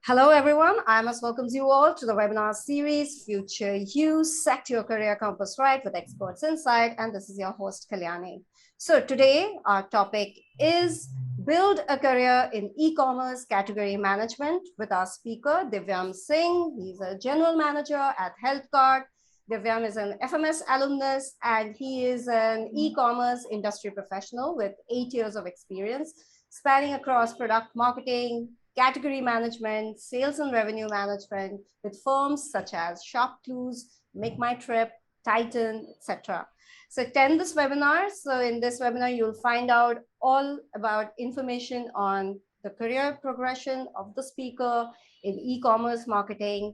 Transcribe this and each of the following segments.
Hello, everyone. I must welcome you all to the webinar series, Future You, Set Your Career Compass Right with Experts Insight. And this is your host, Kalyani. So today, our topic is Build a Career in E-Commerce Category Management with our speaker, Divyam Singh. He's a General Manager at HealthKart. Divyam is an FMS alumnus, and he is an e-commerce industry professional with 8 years of experience, spanning across product marketing, category management, sales and revenue management with firms such as ShopClues, Make My Trip, Titan, etc. So attend this webinar. So in this webinar, you'll find out all about information on the career progression of the speaker in e-commerce marketing,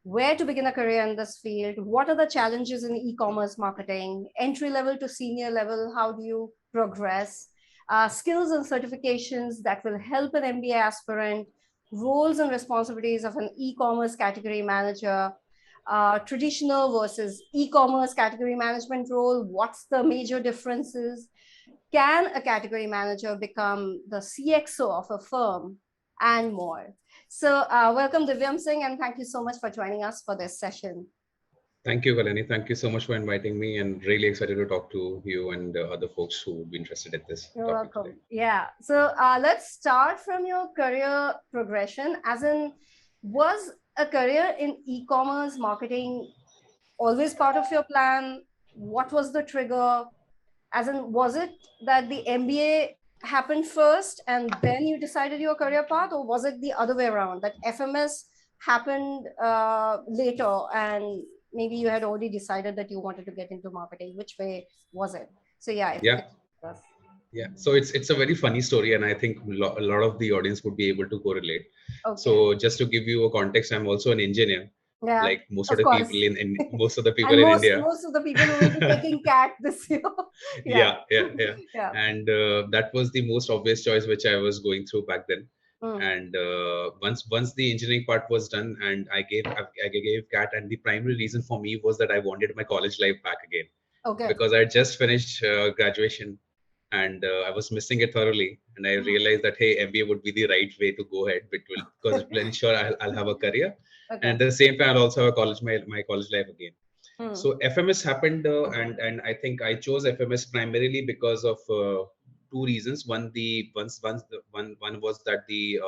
where to begin a career in this field, what are the challenges in e-commerce marketing, entry level to senior level, how do you progress, skills and certifications that will help an MBA aspirant, roles and responsibilities of an e-commerce category manager, traditional versus e-commerce category management role, what's the major differences, can a category manager become the CXO of a firm, and more. So welcome Divyam Singh, and thank you so much for joining us for this session. Thank you, Kalani. Thank you so much for inviting me, and really excited to talk to you and other folks who would be interested in this You're topic welcome. today. Yeah. So let's start from your career progression. As in, was a career in e-commerce marketing always part of your plan? What was the trigger? As in, was it that the MBA happened first and then you decided your career path, or was it the other way around, that FMS happened later and maybe you had already decided that you wanted to get into marketing? Which way was it? So yeah. Yeah. So it's a very funny story, and I think a lot of the audience would be able to correlate. Okay. So just to give you a context, I'm also an engineer. Yeah, like most of the course. people in most of the people and in most, India. Most of the people who will be taking CAT this year. Yeah. And that was the most obvious choice which I was going through back then. And once the engineering part was done, and I gave CAT, and the primary reason for me was that I wanted my college life back again. Okay. Because I had just finished graduation, and I was missing it thoroughly, and I realized that hey, MBA would be the right way to go ahead, because it will ensure I'll have a career. Okay. And at the same time, I'll also have my college life again. So FMS happened, and I think I chose FMS primarily because of two reasons. One was that the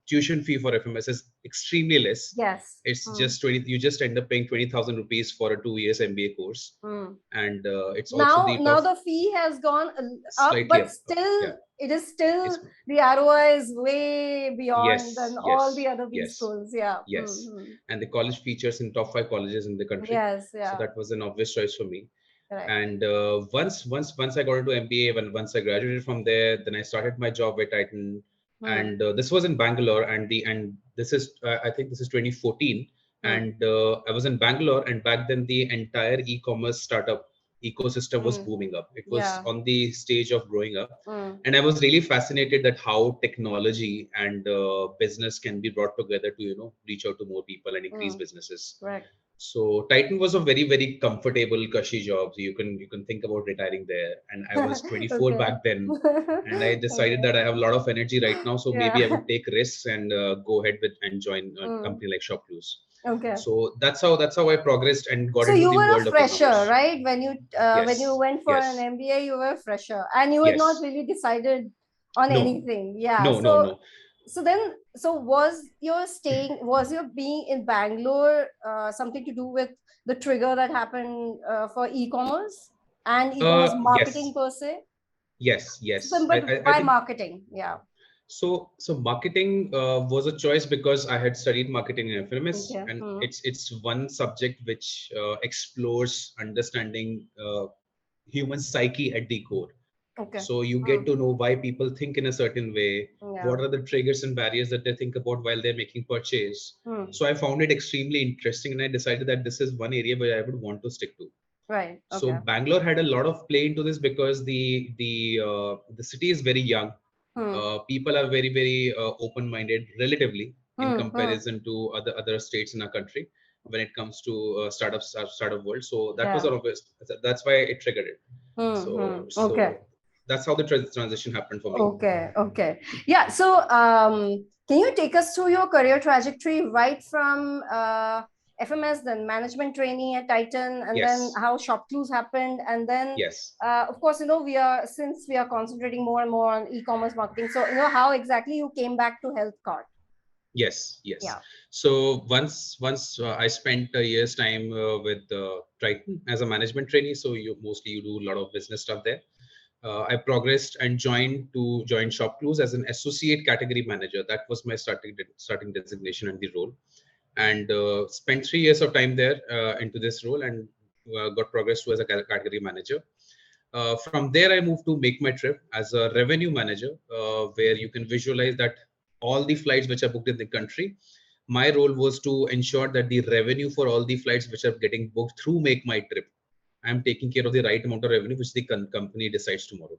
tuition fee for FMS is extremely less. Yes. It's just 20. You just end up paying 20,000 rupees for a 2 years MBA course, and it's also now the fee has gone up, but still it is still the ROI is way beyond than all the other B schools. Yeah. Yes. And the college features in top 5 colleges in the country. Yes. Yeah. So that was an obvious choice for me. Correct. And once I got into MBA, once I graduated from there, then I started my job at Titan. And this was in Bangalore, and this is I think this is 2014, and I was in Bangalore, and back then the entire e-commerce startup ecosystem was booming up. It was on the stage of growing up, and I was really fascinated that how technology and business can be brought together to reach out to more people and increase businesses. Right. So Titan was a very, very comfortable, cushy job. So you can think about retiring there. And I was 24 back then, and I decided that I have a lot of energy right now. So maybe I would take risks and go ahead and join a company like ShopClues. Okay. So that's how I progressed and got into the world of So you were a fresher, right? When you went for an MBA, you were a fresher, and you were not really decided on anything. Yeah. No. So was your being in Bangalore something to do with the trigger that happened for e-commerce and e-commerce marketing per se? Yes. So, but why marketing? Yeah. So marketing was a choice because I had studied marketing in FMS, and it's one subject which explores understanding human psyche at the core. Okay. So you get to know why people think in a certain way. What are the triggers and barriers that they think about while they're making purchase? So I found it extremely interesting, and I decided that this is one area where I would want to stick to. Right. Okay. So Bangalore had a lot of play into this because the city is very young. People are very, very open-minded relatively in comparison to other states in our country when it comes to startup world. So that was always, that's why it triggered it. Okay. that's how the transition happened for me. Okay. Yeah. So can you take us through your career trajectory right from FMS, then management trainee at Titan, and then how ShopClues happened, and then of course, since we are concentrating more and more on e-commerce marketing, so how exactly you came back to HealthKart. Yes. Yeah. So once I spent a year's time with Triton as a management trainee. So you do a lot of business stuff there. I progressed and joined ShopClues as an associate category manager. That was my starting designation and the role, and spent 3 years of time there into this role, and got progressed to as a category manager. From there, I moved to Make My Trip as a revenue manager, where you can visualize that all the flights which are booked in the country, my role was to ensure that the revenue for all the flights which are getting booked through Make My Trip, I'm taking care of the right amount of revenue which the company decides tomorrow.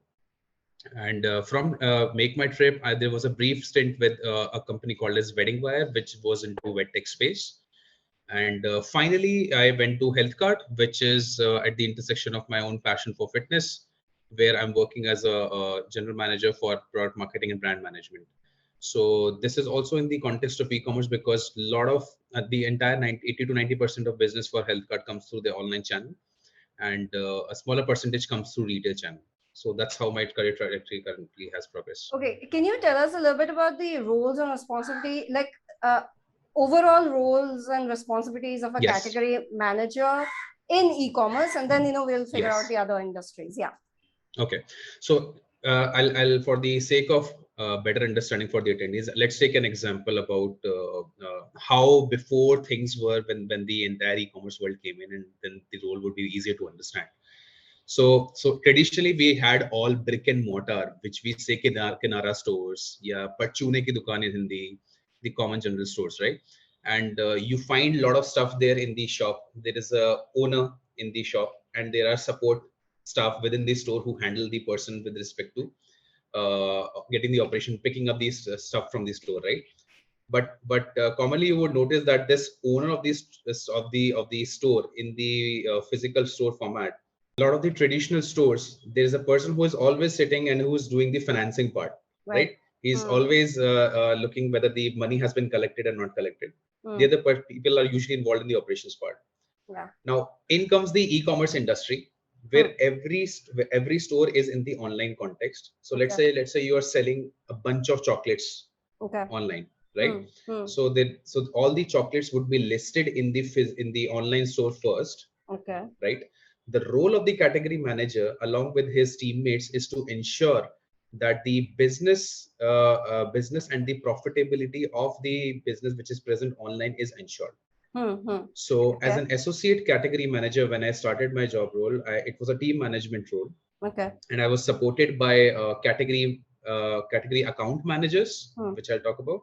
And from Make My Trip, there was a brief stint with a company called as Wedding Wire, which was into web tech space. And finally, I went to HealthKart, which is at the intersection of my own passion for fitness, where I'm working as a general manager for product marketing and brand management. So this is also in the context of e-commerce, because a lot of the entire 80 to 90% of business for HealthKart comes through the online channel, and a smaller percentage comes through retail channel. So that's how my career trajectory currently has progressed. Okay, can you tell us a little bit about the roles and responsibility, like overall roles and responsibilities of a category manager in e-commerce, and then we'll figure out the other industries. Yeah. Okay, so I'll for the sake of better understanding for the attendees, let's take an example about how before things were when the entire e-commerce world came in, and then the role would be easier to understand. So traditionally we had all brick and mortar, which we say kinara stores, yeah, parchune ki dukaan in Hindi, the common general stores, right? And you find a lot of stuff there in the shop. There is a owner in the shop, and there are support staff within the store who handle the person with respect to getting the operation, picking up these stuff from the store, right? But commonly you would notice that this owner of the store in the physical store format, a lot of the traditional stores, there is a person who is always sitting and who is doing the financing part, right? He's always looking whether the money has been collected or not collected. The other people are usually involved in the operations part. Now in comes the e-commerce industry, where every store is in the online context. So let's say you are selling a bunch of chocolates online, right? So all the chocolates would be listed in the online store first, right? The role of the category manager along with his teammates is to ensure that the business and the profitability of the business which is present online is ensured. So as an associate category manager, when I started my job role, it was a team management role. And I was supported by category account managers, which I'll talk about.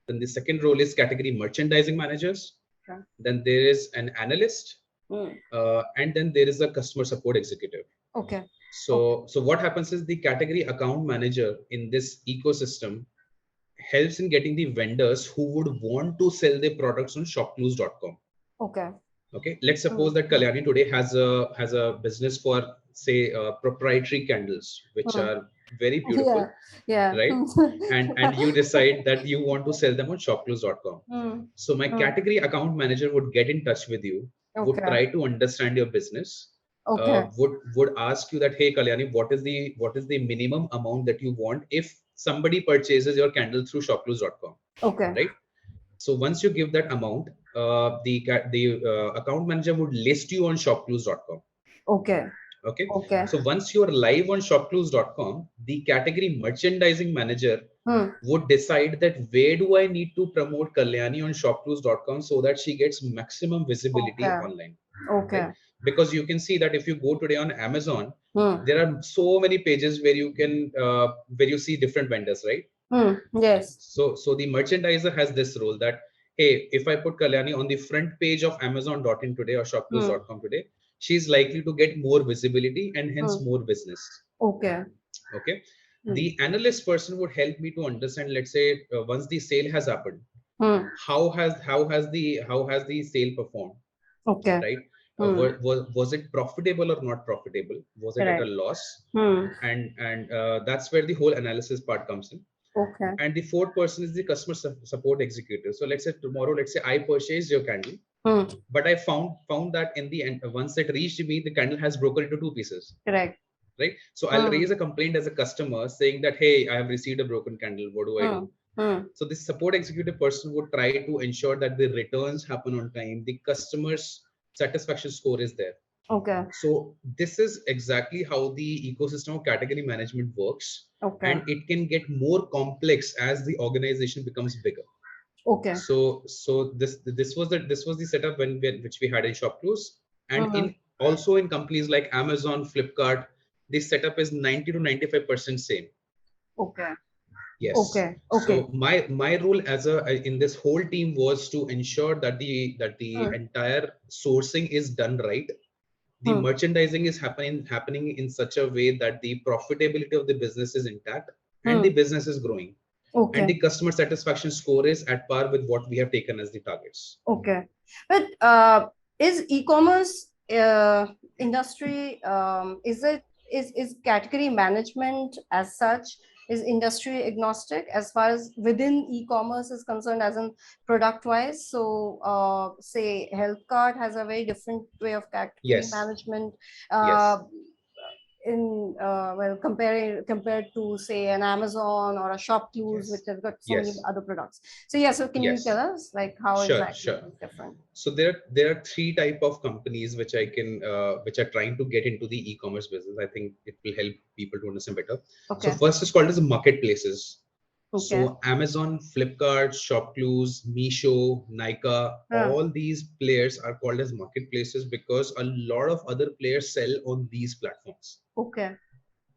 Then the second role is category merchandising managers. Then there is an analyst, and then there is a customer support executive. So what happens is the category account manager in this ecosystem helps in getting the vendors who would want to sell their products on shopclues.com. Okay. Let's suppose that Kalyani today has a business for, say, proprietary candles, which are very beautiful, right? and you decide that you want to sell them on shopclues.com. So my category account manager would get in touch with you, would try to understand your business, would ask you that, hey Kalyani, what is the minimum amount that you want if somebody purchases your candle through shopclues.com, right? So once you give that amount, the account manager would list you on shopclues.com. Okay. So once you are live on shopclues.com, the category merchandising manager would decide that where do I need to promote Kalyani on shopclues.com so that she gets maximum visibility online. Right? Because you can see that if you go today on Amazon, there are so many pages where you can where you see different vendors, right? Yes. So the merchandiser has this role that, hey, if I put Kalyani on the front page of Amazon.in today or shopclues.com today, she's likely to get more visibility and hence more business. Okay. The analyst person would help me to understand, let's say, once the sale has happened, how has the sale performed? Right? Was it profitable or not profitable? Was it at a loss? And that's where the whole analysis part comes in. Okay. And the fourth person is the customer support executive. So let's say tomorrow, let's say I purchased your candle, but I found that in the end, once it reached me, the candle has broken into two pieces. Correct. Right. So I'll raise a complaint as a customer saying that, hey, I have received a broken candle. What do I do? So this support executive person would try to ensure that the returns happen on time, the customer's satisfaction score is there. Okay. So this is exactly how the ecosystem of category management works. Okay. And it can get more complex as the organization becomes bigger. Okay. So this was the setup which we had in ShopClose, and in also in companies like Amazon, Flipkart, this setup is 90 to 95% same. Okay. Yes. Okay. So my role in this whole team was to ensure that the entire sourcing is done right. The merchandising is happening in such a way that the profitability of the business is intact and the business is growing. Okay. And the customer satisfaction score is at par with what we have taken as the targets. Okay. But is e-commerce industry, is category management as such, is industry agnostic as far as within e-commerce is concerned, as in product wise? So say HealthKart has a very different way of category management. In compared to say an Amazon or a ShopClose, which has got so many other products. So can you tell us like how exactly it's different? So there are three type of companies which which are trying to get into the e-commerce business. I think it will help people to understand better. Okay. So first is called as marketplaces. Okay. So Amazon, Flipkart, ShopClose, Meesho, Nykaa, all these players are called as marketplaces because a lot of other players sell on these platforms. Okay.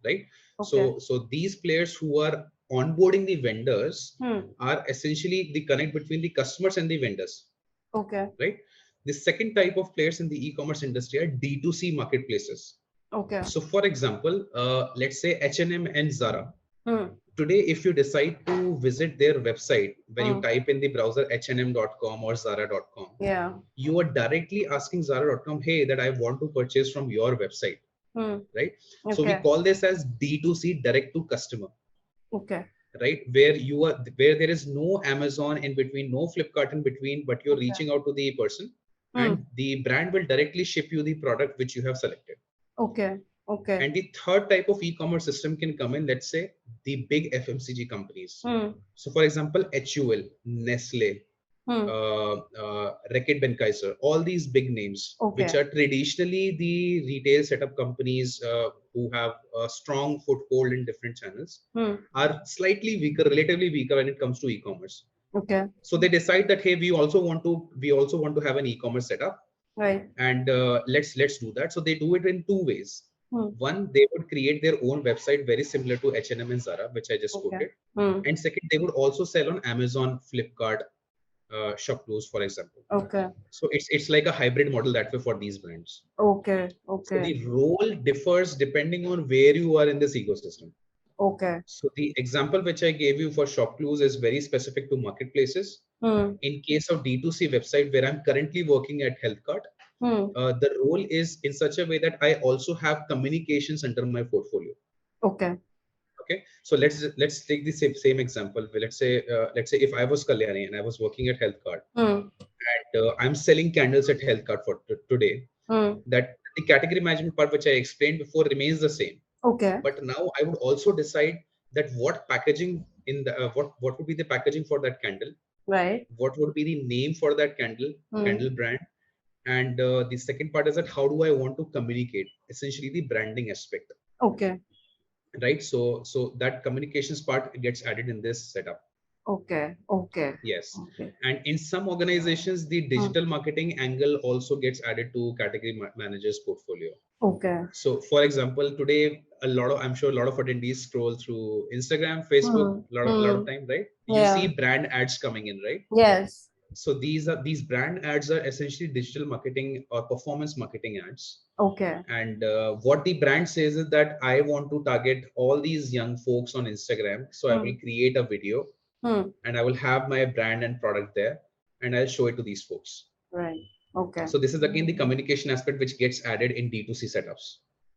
Right. Okay. So these players who are onboarding the vendors are essentially the connect between the customers and the vendors. Okay. Right. The second type of players in the e-commerce industry are D2C marketplaces. Okay. So for example, let's say H&M and Zara. Today, if you decide to visit their website, when you type in the browser hm.com or zara.com, you are directly asking zara.com, hey, that I want to purchase from your website. Right. Okay. So we call this as D2C, direct to customer. Okay. Right, where there is no Amazon in between, no Flipkart in between, but you're reaching out to the person and the brand will directly ship you the product which you have selected. Okay. Okay. And the third type of e-commerce system can come in, let's say, the big FMCG companies. So for example, HUL, Nestle, Reckitt Benckiser, all these big names, which are traditionally the retail setup companies who have a strong foothold in different channels, are slightly weaker, relatively weaker when it comes to e-commerce. Okay. So they decide that, hey, we also want to have an e-commerce setup. Right. And let's do that. So they do it in two ways. One, they would create their own website very similar to H&M and Zara, which I just quoted. And second, they would also sell on Amazon, Flipkart, ShopClose, for example. Okay. So it's like a hybrid model that way for these brands. Okay. Okay. So the role differs depending on where you are in this ecosystem. Okay. So the example which I gave you for ShopClose is very specific to marketplaces. In case of D2C website where I'm currently working at HealthKart, the role is in such a way that I also have communications under my portfolio. Okay. Okay. So let's take the same example. Let's say if I was Kalyani and I was working at HealthKart and I'm selling candles at HealthKart for today, that the category management part which I explained before remains the same. Okay. But now I would also decide that what packaging in the what would be the packaging for that candle. Right. What would be the name for that candle brand. And the second part is that how do I want to communicate, essentially the branding aspect. Okay. Right. So that communications part gets added in this setup. Okay. Okay. Yes. Okay. And in some organizations, the digital marketing angle also gets added to category managers portfolio. Okay. So for example, today I'm sure a lot of attendees scroll through Instagram, Facebook, a lot of time, right? You see brand ads coming in, right? Yes. So these brand ads are essentially digital marketing or performance marketing ads. Okay. And what the brand says is that I want to target all these young folks on Instagram. So I will create a video and I will have my brand and product there and I'll show it to these folks. Right. Okay. So this is again the communication aspect which gets added in D2C setups.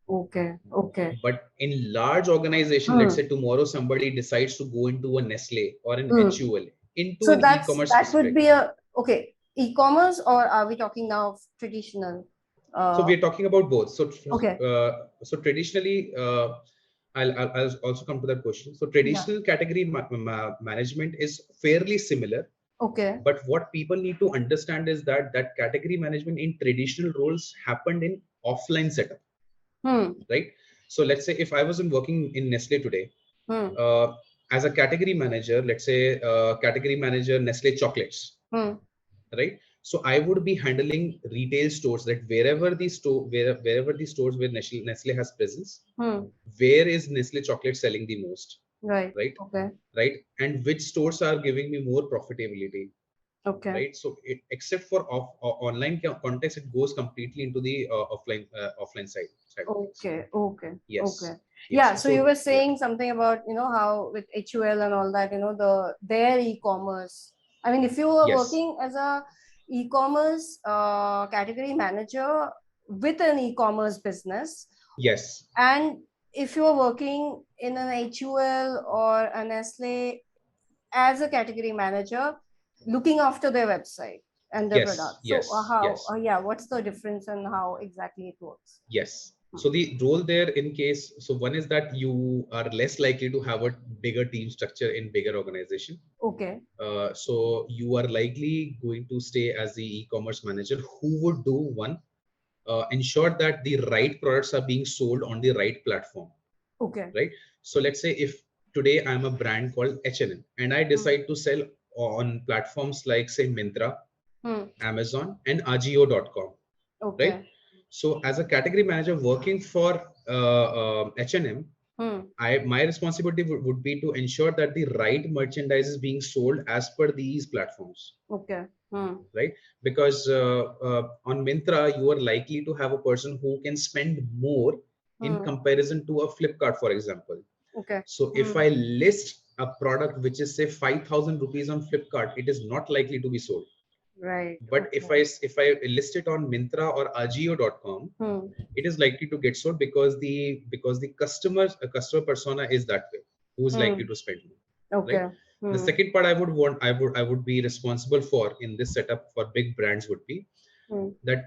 Okay. Okay. But in large organization, let's say tomorrow somebody decides to go into a Nestle or an HUL, into So an e-commerce that would specific. be a okay e-commerce, or are we talking now of traditional? So we're talking about both. So Okay. So traditionally, I'll also come to that question. So traditional category management is fairly similar. Okay. But what people need to understand is that that category management in traditional roles happened in offline setup, right? So let's say if I was working in Nestle today, as a category manager, let's say category manager Nestle chocolates, right? So I would be handling retail stores, that wherever the stores where Nestle has presence, where is Nestle chocolate selling the most, Right. right? Okay. Right, and which stores are giving me more profitability. Okay. Right, so except for online context, it goes completely into the offline side of things. Okay. Okay. Yes. Okay. Yes. Yeah. So you were saying something about, how with HUL and all that, their e-commerce. I mean, if you were working as a e-commerce category manager with an e-commerce business. Yes. And if you are working in an HUL or a Nestle as a category manager, looking after their website and their product. So what's the difference and how exactly it works? Yes. So the role there in case, so one is that you are less likely to have a bigger team structure in bigger organization. Okay. So you are likely going to stay as the e-commerce manager who would do one, ensure that the right products are being sold on the right platform. Okay. Right. So let's say if today I'm a brand called H&M and I decide to sell on platforms like say Myntra, Amazon and Ajio.com. Okay. Right. So as a category manager working for H&M, my responsibility would be to ensure that the right merchandise is being sold as per these platforms. Okay. Right, because on Myntra you are likely to have a person who can spend more in comparison to a Flipkart, for example. Okay. So if I list a product which is say 5,000 rupees on Flipkart, it is not likely to be sold. Right. But if I list it on Myntra or Ajio.com, it is likely to get sold because the customer persona is that way, who is likely to spend more. Okay. Right? The second part I would be responsible for in this setup for big brands would be that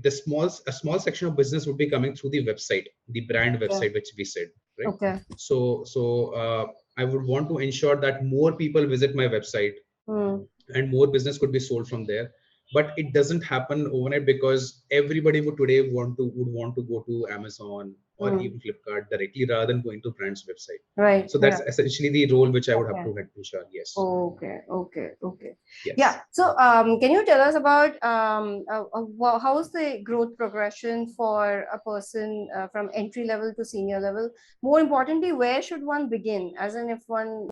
a small section of business would be coming through the website, the brand website, which we said, right? Okay. So I would want to ensure that more people visit my website and more business could be sold from there. But it doesn't happen overnight because everybody would want to go to Amazon or even Flipkart directly rather than going to brand's website. Right. So that's essentially the role which I would have to ensure. Yes. Okay. Yes. Yeah. So can you tell us about how is the growth progression for a person from entry level to senior level? More importantly, where should one begin? As in, if one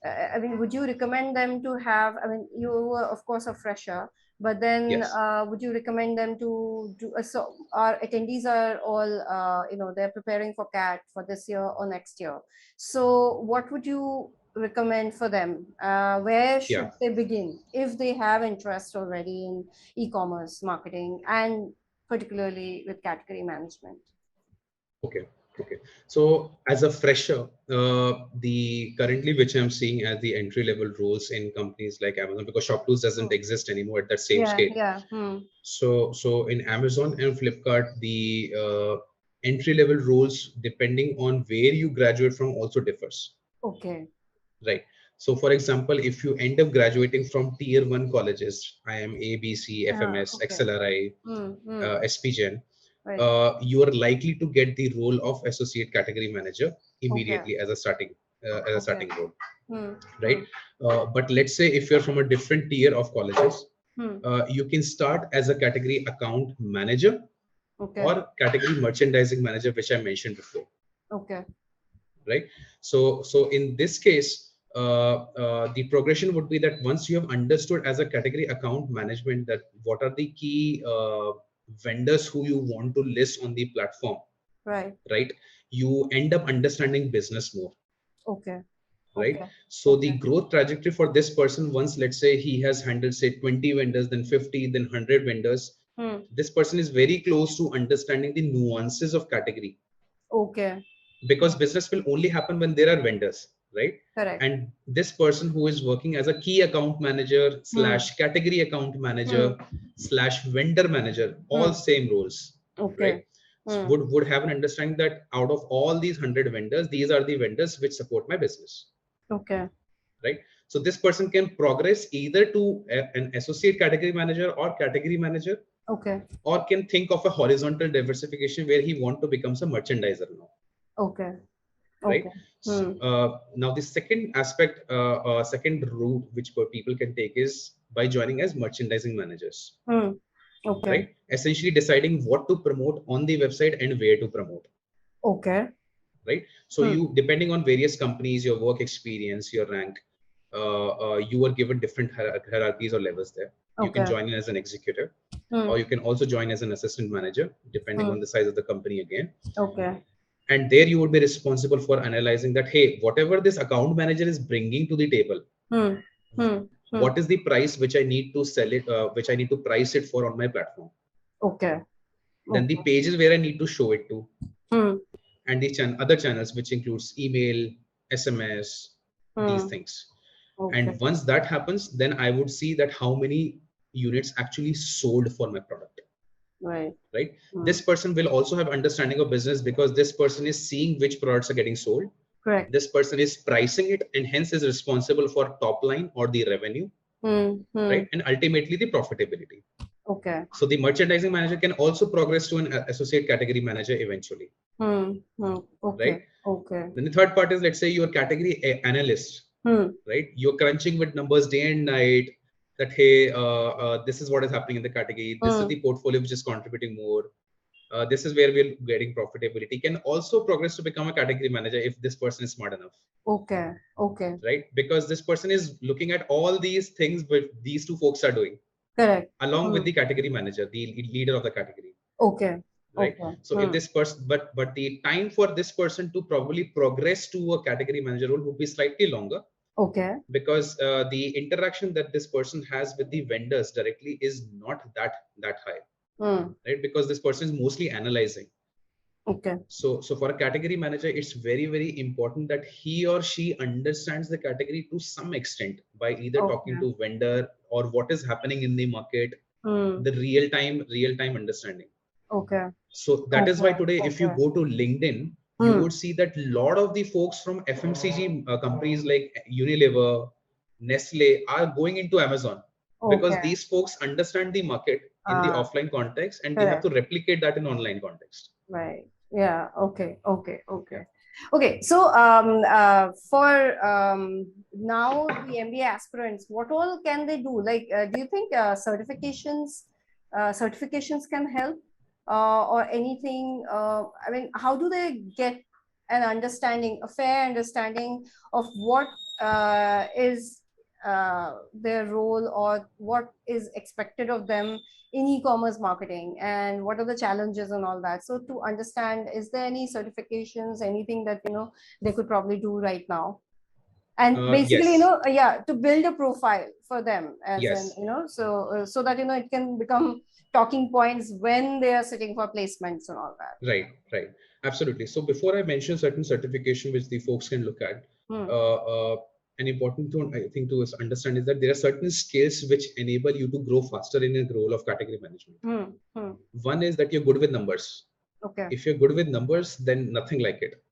I mean, would you recommend them to have, I mean, you were of course a fresher, but then would you recommend them to do, so our attendees are all, they're preparing for CAT for this year or next year. So what would you recommend for them? Where should they begin if they have interest already in e-commerce marketing and particularly with category management? Okay. So as a fresher, the currently which I'm seeing as the entry level roles in companies like Amazon, because ShopTools doesn't exist anymore at that same scale. So in Amazon and Flipkart, the entry level roles, depending on where you graduate from, also differs. Okay. Right. So for example, if you end up graduating from tier 1 colleges, IIM, ABC, FMS, XLRI, SPGen, you are likely to get the role of associate category manager immediately as a starting role. Right. But let's say if you're from a different tier of colleges, you can start as a category account manager or category merchandising manager, which I mentioned before. Okay. Right. So in this case, the progression would be that once you have understood as a category account management that what are the key vendors who you want to list on the platform, right, you end up understanding business more. Okay. right? Okay. So Okay. the growth trajectory for this person, once let's say he has handled say 20 vendors, then 50, then 100 vendors, this person is very close to understanding the nuances of category. Okay. Because business will only happen when there are vendors, right? Correct. And this person who is working as a key account manager / category account manager / vendor manager, all same roles, Okay. right? So would have an understanding that out of all these 100 vendors, these are the vendors which support my business. Okay. Right? So this person can progress either to an associate category manager or category manager. Okay. Or can think of a horizontal diversification where he want to become a merchandiser now. Okay. Right. Okay. So, now the second aspect, second route which people can take is by joining as merchandising managers. Okay. Right. Essentially deciding what to promote on the website and where to promote. Okay. Right. So you, depending on various companies, your work experience, your rank, you are given different hierarchies or levels there. You can join in as an executive, or you can also join as an assistant manager, depending on the size of the company again. Okay. And there you would be responsible for analyzing that, hey, whatever this account manager is bringing to the table, what is the price which I need to sell it, which I need to price it for on my platform. Okay. Then the pages where I need to show it to, and the other channels, which includes email, SMS, these things. Okay. And once that happens, then I would see that how many units actually sold for my product. Right. This person will also have understanding of business because this person is seeing which products are getting sold. Correct. This person is pricing it and hence is responsible for top line or the revenue, right? And ultimately the profitability. Okay. So the merchandising manager can also progress to an associate category manager eventually. Okay. Right. Okay. Then the third part is, let's say you're category analyst, right? You're crunching with numbers day and night. That hey, this is what is happening in the category. This is the portfolio which is contributing more. This is where we're getting profitability. Can also progress to become a category manager if this person is smart enough. Okay. Okay. Right, because this person is looking at all these things but these two folks are doing. Correct. Along with the category manager, the leader of the category. Okay. Right. Okay. So if this person, but the time for this person to probably progress to a category manager role would be slightly longer. Okay. Because the interaction that this person has with the vendors directly is not that high. Right, because this person is mostly analyzing. Okay. So for a category manager, it's very, very important that he or she understands the category to some extent by either talking to vendor or what is happening in the market, the real time understanding. Okay. So that is why today, if you go to LinkedIn, you would see that a lot of the folks from FMCG companies like Unilever, Nestle are going into Amazon because these folks understand the market in the offline context and they have to replicate that in online context. Right. Yeah. Okay. Okay. Okay. Okay. So for now, the MBA aspirants, what all can they do? Like, do you think certifications can help or anything? I mean, how do they get an understanding, a fair understanding of what is their role or what is expected of them in e-commerce marketing and what are the challenges and all that? So to understand, is there any certifications, anything that they could probably do right now, and basically yes. to build a profile for them as yes. so that it can become talking points when they are sitting for placements and all that. Right, absolutely. So before I mention certain certification which the folks can look at, an important thing I think to understand is that there are certain skills which enable you to grow faster in a role of category management. One is that you're good with numbers. Okay. If you're good with numbers, then nothing like it.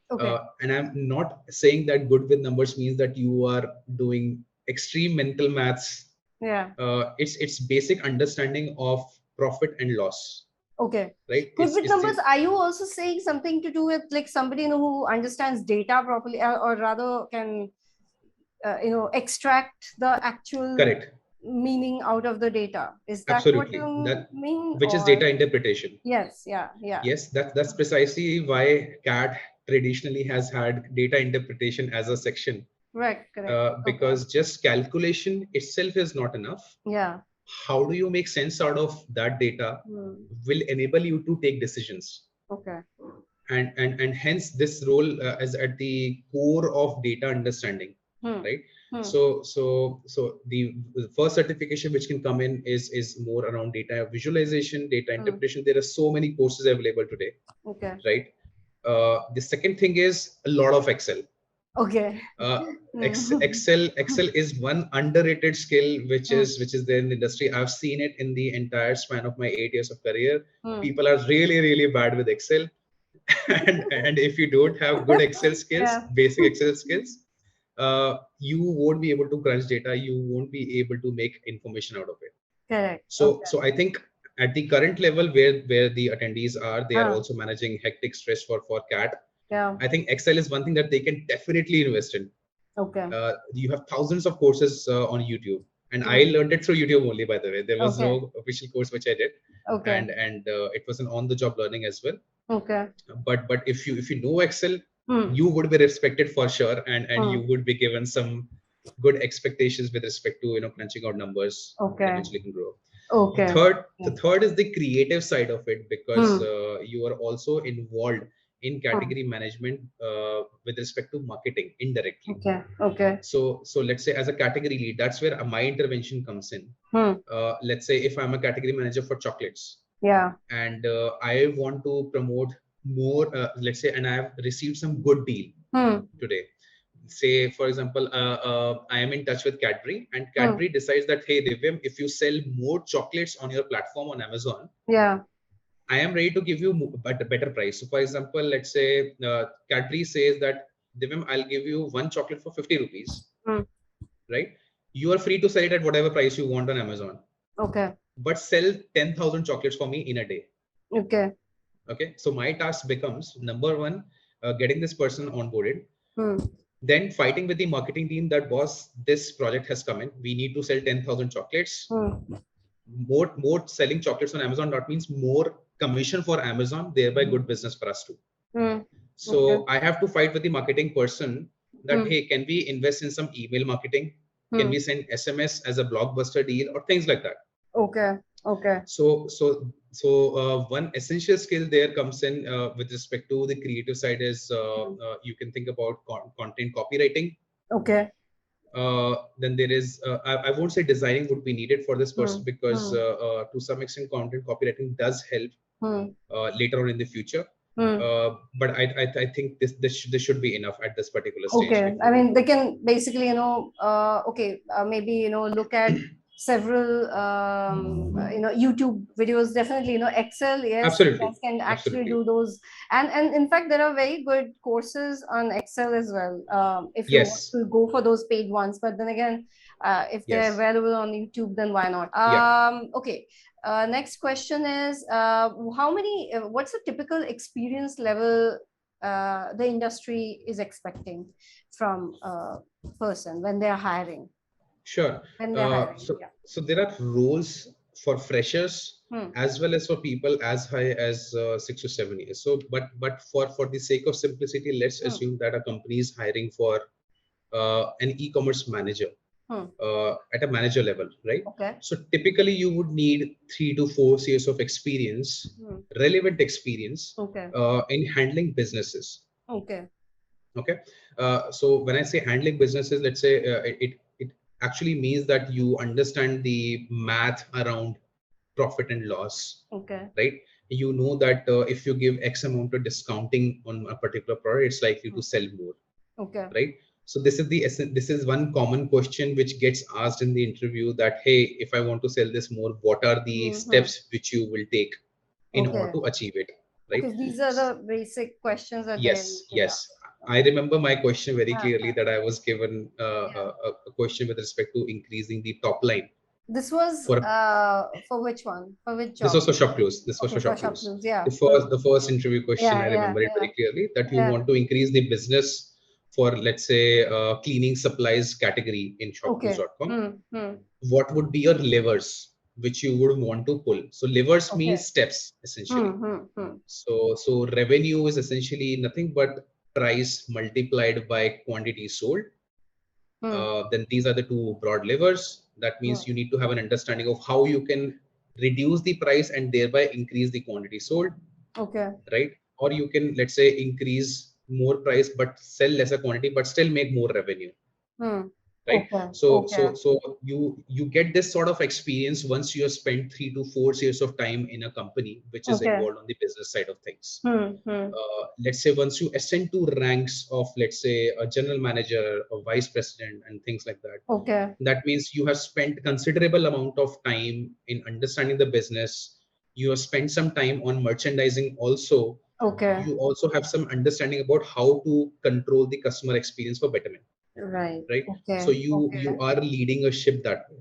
Okay. And I'm not saying that good with numbers means that you are doing extreme mental maths. Yeah. It's basic understanding of profit and loss. Okay. Right. Good with numbers. Are you also saying something to do with like somebody who understands data properly, or rather can extract the actual meaning out of the data? Is that absolutely what you mean? Which is data interpretation? Yes. Yeah. Yes, that's precisely why CAT traditionally has had data interpretation as a section. Right. Correct. Because just calculation itself is not enough. Yeah. How do you make sense out of that data will enable you to take decisions. Okay. and hence this role is at the core of data understanding, right? So the first certification which can come in is more around data visualization, data interpretation. There are so many courses available today, right? The second thing is a lot of Excel. Excel is one underrated skill which is there in the industry. I've seen it in the entire span of my 8 years of career. People are really bad with Excel. and if you don't have good Excel skills, basic Excel skills, you won't be able to crunch data. You won't be able to make information out of it. Correct. So I think at the current level where the attendees are, they are also managing hectic stress for CAT. I think Excel is one thing that they can definitely invest in. You have thousands of courses on YouTube, and I learned it through YouTube only, by the way. There was no official course which I did, and it was an on-the-job learning as well. But if you know Excel, you would be respected for sure, and you would be given some good expectations with respect to crunching out numbers. Eventually can grow. The third is the creative side of it, because you are also involved in category management with respect to marketing indirectly. So let's say as a category lead, that's where my intervention comes in. Let's say if I'm a category manager for chocolates, and I want to promote more, let's say, and I have received some good deal today. Say, for example, I am in touch with Cadbury, and Cadbury decides that, hey, Divyam, if you sell more chocolates on your platform on Amazon, I am ready to give you a better price. So, for example, let's say Cadbury says that, Divyam, I'll give you one chocolate for 50 rupees, right? You are free to sell it at whatever price you want on Amazon. But sell 10,000 chocolates for me in a day. Okay. So my task becomes, number one, getting this person onboarded. Then fighting with the marketing team that, boss, this project has come in. We need to sell 10,000 chocolates. More selling chocolates on Amazon, that means more commission for Amazon, thereby good business for us too. So I have to fight with the marketing person that, hey, can we invest in some email marketing? Can we send SMS as a blockbuster deal or things like that? So one essential skill there comes in with respect to the creative side is you can think about content copywriting. Then there is I won't say designing would be needed for this person, because to some extent content copywriting does help later on in the future. But I think this should be enough at this particular stage. I mean, they can basically maybe look at several YouTube videos. Definitely, Excel, yes. Absolutely. You guys can actually Absolutely. do those, and in fact there are very good courses on Excel as well, if you want to go for those paid ones. But then again, if they're available on YouTube, then why not? Okay. Next question is, what's the typical experience level the industry is expecting from a person when they're hiring? Sure. So there are roles for freshers as well as for people as high as 6 to 7 years. So, but for the sake of simplicity, let's assume that a company is hiring for an e-commerce manager at a manager level, right? So typically you would need 3 to 4 years of experience, relevant experience in handling businesses. Okay. So when I say handling businesses, let's say it actually means that you understand the math around profit and loss. Right? You know that if you give X amount of discounting on a particular product, it's likely to sell more. Right? So this is one common question which gets asked in the interview, that, hey, if I want to sell this more, what are the steps which you will take in order to achieve it? Right? Because these are the basic questions that yes. I remember my question very clearly, that I was given a question with respect to increasing the top line. This was for which one? For which job? This was for shop close. The first interview question, I remember it very clearly, that you want to increase the business for, let's say, cleaning supplies category in shopclose.com. What would be your levers which you would want to pull? So levers means steps, essentially. So revenue is essentially nothing but price multiplied by quantity sold. Then these are the two broad levers. That means you need to have an understanding of how you can reduce the price and thereby increase the quantity sold. Right? or you can, let's say, increase more price but sell lesser quantity but still make more revenue. Right. Okay. So you get this sort of experience once you have spent 3 to 4 years of time in a company which is Okay. involved on the business side of things. Hmm. Let's say once you ascend to ranks of, let's say, a general manager or vice president and things like that, Okay. that means you have spent considerable amount of time in understanding the business. You have spent some time on merchandising also. Okay. You also have some understanding about how to control the customer experience for betterment. Right. Right. So Okay. you Okay. are leading a ship that way.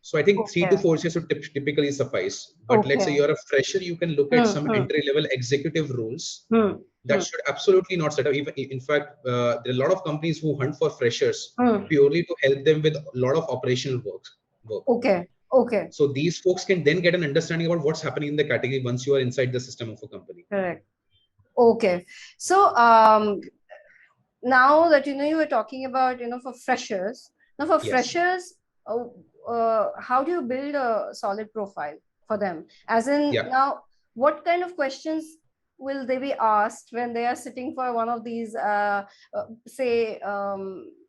So I think three to Okay. four years would typically suffice. But let's say Okay. you're a fresher, you can look at some Hmm. entry level executive roles Hmm. that should absolutely not set up. Even in fact, there are a lot of companies who hunt for freshers Hmm. purely to help them with a lot of operational work. Okay. Okay. So these folks can then get an understanding about what's happening in the category once you are inside the system of a company. Correct. Okay. So now that you were talking about for freshers. Now for Yes. freshers, how do you build a solid profile for them? As in, Yeah. now, what kind of questions will they be asked when they are sitting for one of these, say,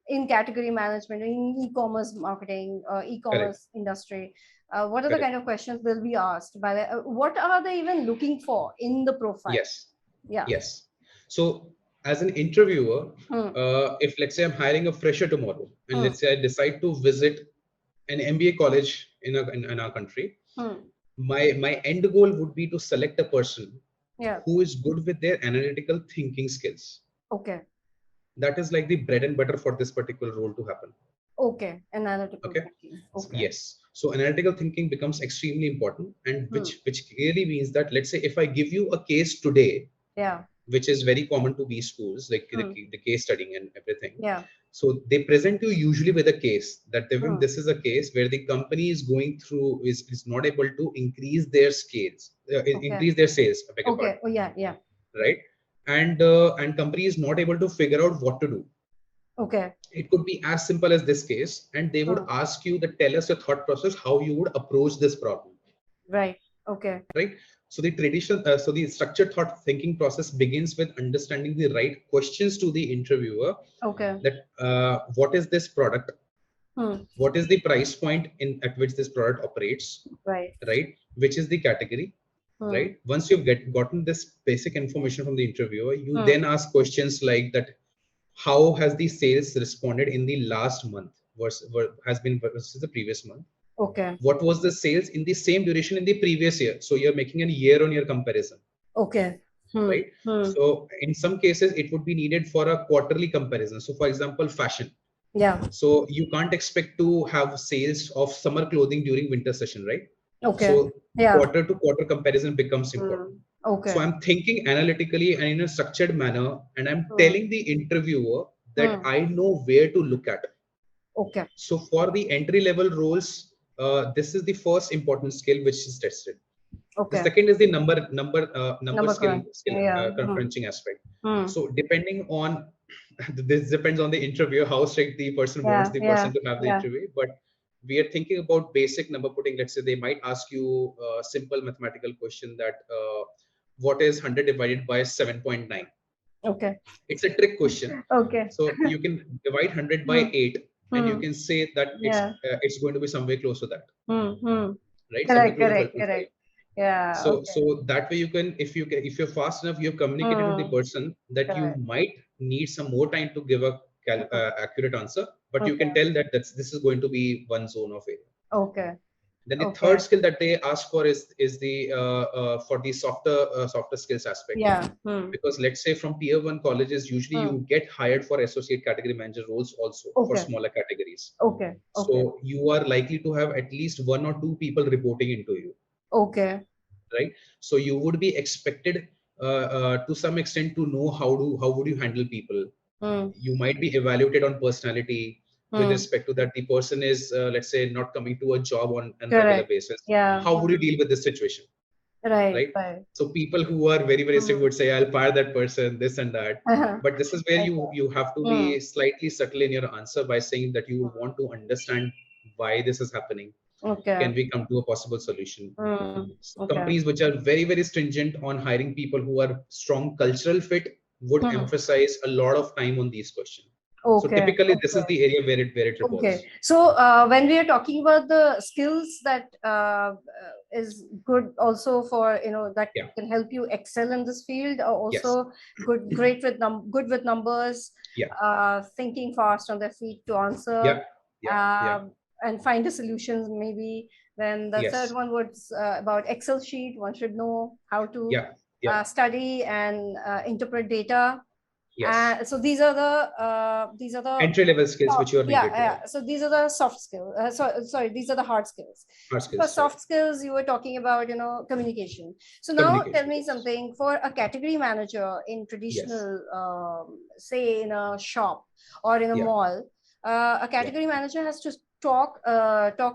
in category management, in e-commerce marketing, Correct. e-commerce industry? What are the Correct. kind of questions they'll be asked by what are they even looking for in the profile? Yes. Yeah. Yes. So as an interviewer, if let's say I'm hiring a fresher tomorrow, and let's say I decide to visit an MBA college in our country, my end goal would be to select a person who is good with their analytical thinking skills. Okay. That is like the bread and butter for this particular role to happen. Okay. Analytical Okay. thinking. Okay. Yes. So analytical thinking becomes extremely important, and which clearly means that, let's say, if I give you a case today, yeah, which is very common to B schools, like the case studying and everything. Yeah. So they present you usually with a case that this is a case where the company is going through is not able to increase their scales, increase their sales. I beg your pardon. Oh yeah, yeah. Right. And company is not able to figure out what to do. Okay. It could be as simple as this case, and they would ask you that tell us your thought process, how you would approach this problem. Right. Okay. Right. So the traditional, so the structured thought thinking process begins with understanding the right questions to the interviewer. Okay. That what is this product? What is the price point at which this product operates? Right. Right. Which is the category? Right. Once you've gotten this basic information from the interviewer, you then ask questions like that: how has the sales responded in the last month versus the previous month? Okay. What was the sales in the same duration in the previous year? So you're making a year-on-year comparison. Okay. Right. So in some cases, it would be needed for a quarterly comparison. So for example, fashion. Yeah. So you can't expect to have sales of summer clothing during winter session, right? Okay. So Yeah. quarter to quarter comparison becomes important. Okay. So I'm thinking analytically and in a structured manner, and I'm telling the interviewer that I know where to look at. Okay. So for the entry level roles, this is the first important skill which is tested. Okay. The second is the number skill Yeah. crunching aspect. So depending on this depends on the interviewer how strict the person wants the person to have the interview. But we are thinking about basic number putting. Let's say they might ask you a simple mathematical question that what is 100 divided by 7.9? Okay. It's a trick question. Okay. So you can divide 100 by 8 and you can say that it's going to be somewhere close to that. Right. Somewhere close to 12.5. Yeah. So that way you can, if you're fast enough, you've communicated to the person that you might need some more time to give a accurate answer, but you can tell that this is going to be one zone of area. Okay. Then the third skill that they ask for is the for the softer skills aspect. Yeah. Because let's say from tier 1 colleges, usually you get hired for associate category manager roles also for smaller categories. Okay. So you are likely to have at least 1 or 2 people reporting into you. Okay. Right. So you would be expected to some extent to know how would you handle people. You might be evaluated on personality with respect to that the person is let's say not coming to a job on a regular basis. How would you deal with this situation? Right. So people who are very, very strict would say, I'll fire that person, this and that. But this is where you have to be slightly subtle in your answer by saying that you want to understand why this is happening. Can we come to a possible solution? Okay. Companies which are very, very stringent on hiring people who are strong cultural fit would emphasize a lot of time on these questions. So typically, this is the area where it revolves. Okay. So when we are talking about the skills that is good also for, that can help you excel in this field, also great with good with numbers, thinking fast on their feet to answer, and find the solutions maybe. Then the third one was about Excel sheet. One should know how to study and interpret data. So these are the entry-level skills which you are needed to have. So these are the soft skills. Sorry, these are the hard skills. For soft skills, you were talking about communication. So now tell me something. For a category manager in traditional, say in a shop or in a mall, a category manager has to talk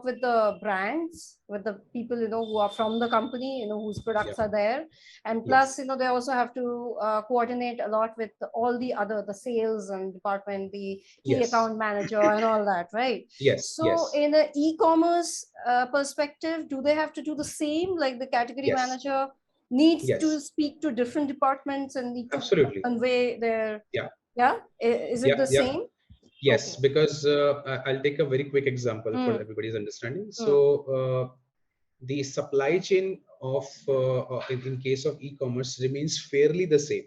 with the brands, with the people who are from the company, whose products are there, and plus they also have to coordinate a lot with all the sales and department, the key account manager and all that, right? So in an e-commerce perspective, do they have to do the same, like the category manager needs to speak to different departments and need to convey their is it the same? Yes, because I'll take a very quick example for everybody's understanding. So the supply chain of in case of e-commerce remains fairly the same.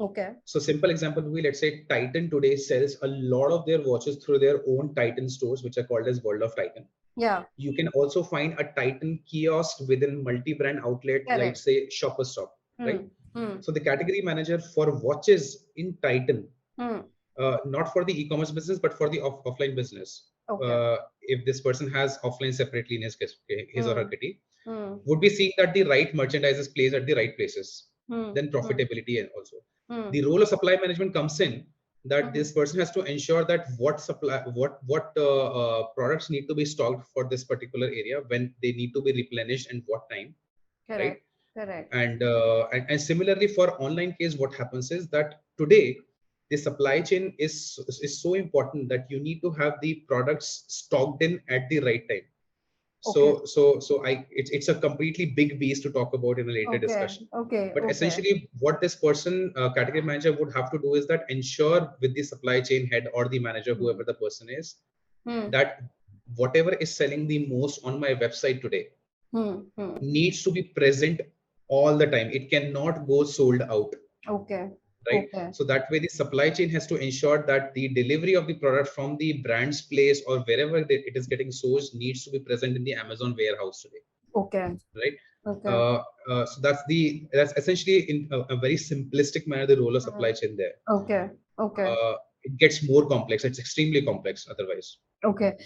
Okay. So simple example will be, let's say Titan today sells a lot of their watches through their own Titan stores, which are called as World of Titan. Yeah. You can also find a Titan kiosk within multi-brand outlet, like say Shoppers Stop, right? So the category manager for watches in Titan, not for the e-commerce business, but for the offline business. If this person has offline separately in his or her kitty, would be seeing that the right merchandise is placed at the right places. Then profitability and also the role of supply management comes in, that this person has to ensure that what products need to be stocked for this particular area, when they need to be replenished and what time. Correct. Right? And similarly for online case, what happens is that today the supply chain is so important that you need to have the products stocked in at the right time. So it's a completely big beast to talk about in a later discussion. But essentially what this person, category manager, would have to do is that ensure with the supply chain head or the manager, whoever the person is, that whatever is selling the most on my website today needs to be present all the time. It cannot go sold out. Right. So that way the supply chain has to ensure that the delivery of the product from the brand's place or wherever it is getting sourced needs to be present in the Amazon warehouse today. Right. So that's essentially in a very simplistic manner the role of supply chain there. It gets more complex. It's extremely complex otherwise. There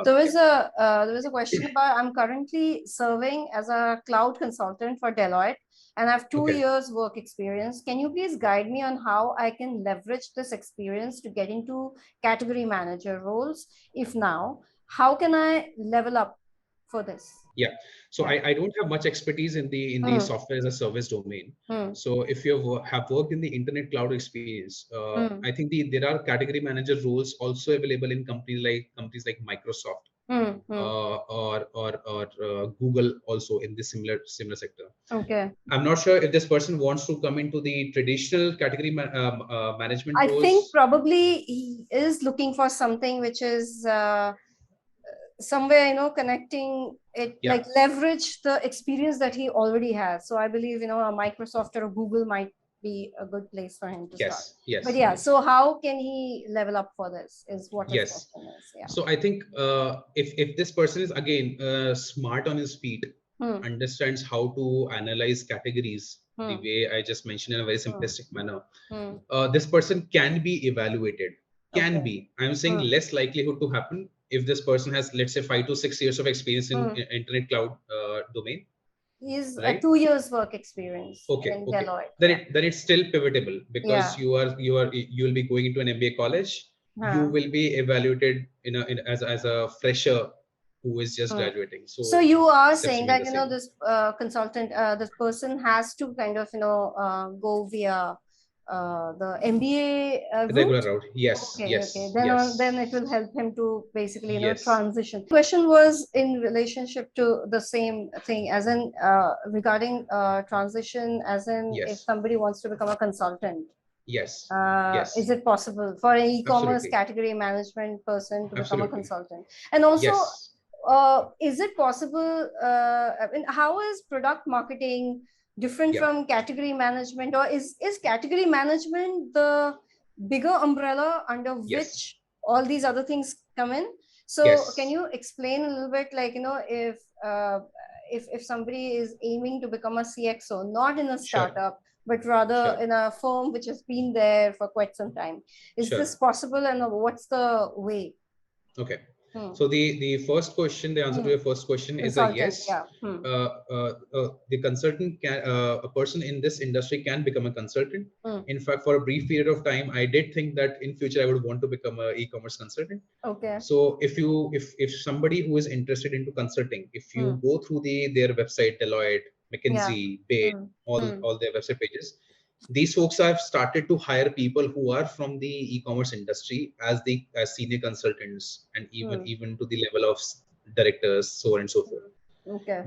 was a question about, I'm currently serving as a cloud consultant for Deloitte, and I have 2 years work experience. Can you please guide me on how I can leverage this experience to get into category manager roles? If now, how can I level up for this? Yeah. So I don't have much expertise in the software as a service domain. So if you have worked in the internet cloud experience, I think there are category manager roles also available in companies like Microsoft or Google, also in this similar sector. I'm not sure if this person wants to come into the traditional category management roles. I think probably he is looking for something which is somewhere connecting it, like leverage the experience that he already has. So I believe a Microsoft or a Google might be a good place for him to start. But so how can he level up for this is what his question is. So I think if this person is again smart on his feet, understands how to analyze categories the way I just mentioned in a very simplistic manner, this person can be evaluated. I'm saying less likelihood to happen if this person has, let's say, 5 to 6 years of experience in internet cloud domain. Is a 2 years work experience in Deloitte. Then it's still pivotable, because you'll be going into an MBA college. You will be evaluated as a fresher who is just graduating. So you are saying that this consultant, this person has to kind of go via the MBA regular route? route. Yes, Okay, yes, okay. yes, Then it will help him to basically, yes, transition. Question was in relationship to the same thing, as in regarding transition, as in if yes, somebody wants to become a consultant, yes, is yes, it possible for an e-commerce absolutely, category management person to become a absolutely. consultant? And also, Yes, is it possible? I mean, how is product marketing different yeah, from category management, or is category management the bigger umbrella under yes, which all these other things come in? So, can yes, you explain a little bit, like, if somebody is aiming to become a CXO, not in a sure, startup, but rather sure, in a firm which has been there for quite some time, is sure. this possible, and what's the way? Okay. Hmm. So the first question, the answer to Hmm. your first question is a Consultant, yes. yeah. Hmm. The consultant can, a person in this industry can become a consultant. Hmm. In fact, for a brief period of time, I did think that in future I would want to become a e-commerce consultant. Okay. So if somebody who is interested into consulting, if you Hmm. go through their website, Deloitte, Yeah. McKinsey, Bain, Hmm. all Hmm. all their website pages, these folks have started to hire people who are from the e-commerce industry as the as senior consultants, and Hmm. even to the level of directors, so on and so forth. Okay.